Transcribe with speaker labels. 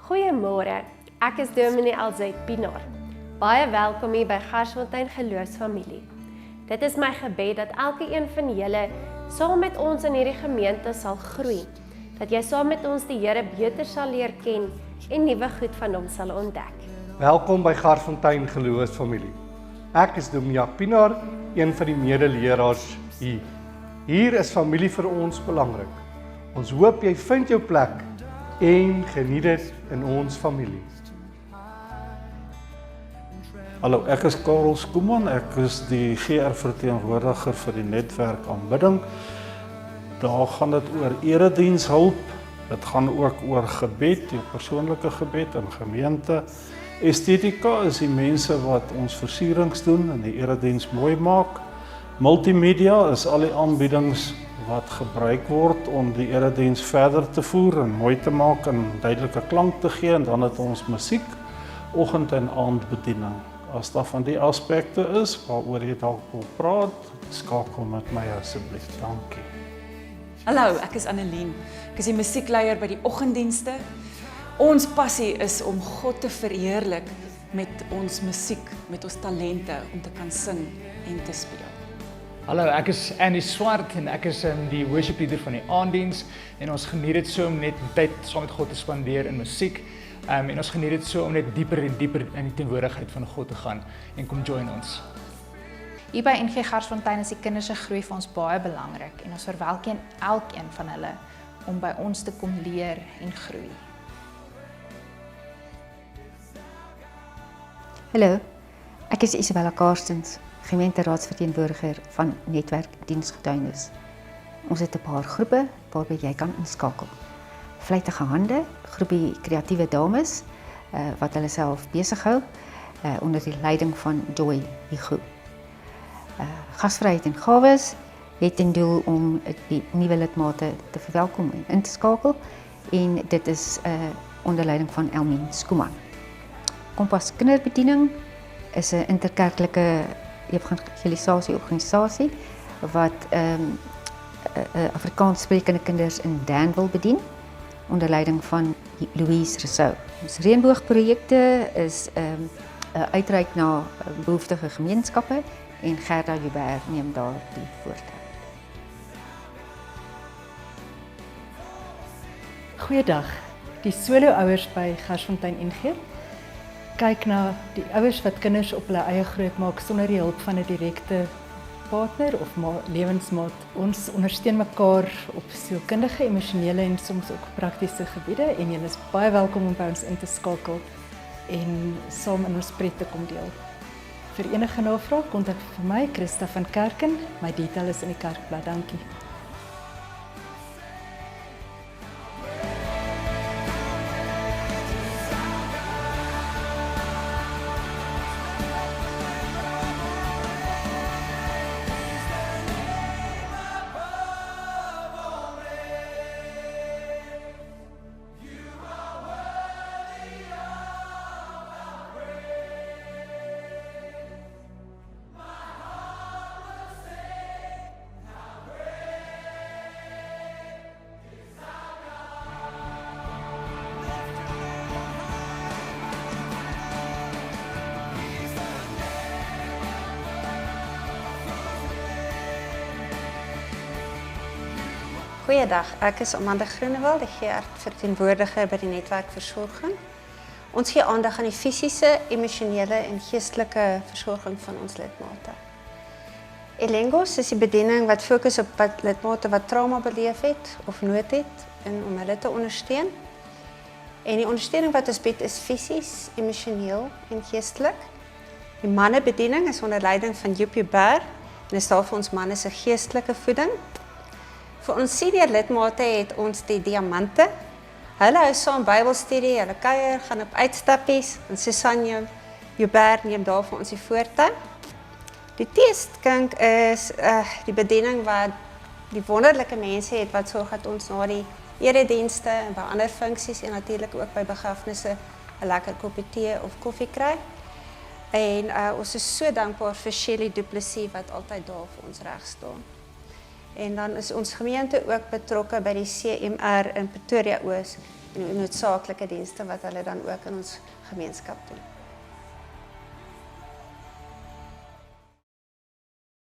Speaker 1: Goeiemôre, ek is Dominee Elzait Pinaar. Baie welkom hier by Garsfontein Geloofsfamilie. Dit is my gebed dat elke een van julle saam met ons in hierdie gemeente sal groei, dat jy saam met ons die Here beter sal leer ken en nuwe goed van hom sal ontdek.
Speaker 2: Welkom by Garsfontein Geloofsfamilie. Ek is Dominee Pinaar, een van die medeleraars hier. Hier is familie vir ons belangrik. Ons hoop jy vind jou plek en geniet dit in ons familie.
Speaker 3: Hallo, ek is Karel Skooman, ek is die GR-verteenwoordiger vir die netwerk aanbidding. Daar gaan dit oor eredienshulp, dit gaan ook oor gebed, jou persoonlike gebed in gemeente. Estetika is die mense wat ons versierings doen en die erediens mooi maak. Multimedia is al die aanbiedings wat gebruik word om die erediens verder te voer en mooi te maak en duidelike klank te gee. En dan het ons musiek, oggend- en aandbediening. As daar van die aspekte is waaroor jy dalk wil praat, skakel met my asseblief. Dankie.
Speaker 4: Hallo, ek is Annelien. Ek is die musiekleier by die oggenddienste. Ons passie is om God te verheerlik met ons musiek, met ons talente om te kan sing en te speel.
Speaker 5: Hallo, ek is Andy Swart en ek is die worship leader van die aanddiens en ons geniet dit so om net tyd saam met God te spandeer in musiek en ons geniet dit so om net dieper en dieper in die teenwoordigheid van God te gaan en kom join ons.
Speaker 6: Hier by NG Garsfontein is die kinders se groei vir ons baie belangrik en ons verwelkom elkeen van hulle om by ons te kom leer en groei.
Speaker 7: Hallo, ek is Isabella Karstens, gemeenteraadsverteenwoordiger van Netwerk Diensgetuienis. Ons het 'n paar groepe waarby jy kan inskakel. Vlytige hande, groepie kreatiewe dames wat hulle self besig hou onder die leiding van Joy Higu. Gasvryheid en gawes het ten doel om die nuwe lidmate te verwelkom en in te skakel en dit is onder leiding van Elmien Skooman. Kompas Kinderbediening is 'n interkerklike evangelisasie-organisasie wat Afrikaans sprekende kinders in Danville bedien onder leiding van Louise Rousseau. Ons reënboogprojekte is 'n uitreik na behoeftige gemeenskappe en Gerda Joubert neem daar die voortouw.
Speaker 8: Goeiedag, die solo-ouers by Garsfontein NG kyk na die ouers wat kinders op hulle eie groot maak sonder die hulp van 'n direkte partner of lewensmaat. Ons ondersteun mekaar op sielkundige, emosionele en soms ook praktiese gebiede en julle is baie welkom om by ons in te skakel en saam in ons pret te kom deel. Vir enige navraag kontak vir my, Christa van Kerken. My detail is in die kerkblad. Dankie.
Speaker 9: Goeiedag, ek is Amanda Groenewald, die GR-verteenwoordiger by die netwerk versorging. Ons gee aandag aan die fisiese, emosionele en geestelike versorging van ons lidmate. Elengos is die bediening wat fokus op lidmate wat trauma beleef het of nood het en om hulle te ondersteun. En die ondersteuning wat ons bied is fisies, emosioneel en geestelik. Die mannebediening is onder leiding van Joep Joubert en is daar vir ons manne se geestelike voeding. Vir ons senior lidmate het ons die diamante. Hulle hou saam Bybelstudie, hulle kuier, gaan op uitstappies en Susanne Joubert neem daar vir ons die voortou. Die teestkink is die bediening wat die wonderlike mense het wat sorg dat ons na die eredienste en by ander funksies en natuurlik ook by begrafnisse 'n lekker koppie tee of koffie kry. En ons is so dankbaar vir Shelley Du Plessis wat altyd daar vir ons reg staan. En dan is ons gemeente ook betrokke by die CMR in Pretoria Oos en noodsaaklike dienste wat hulle dan ook in ons gemeenskap doen.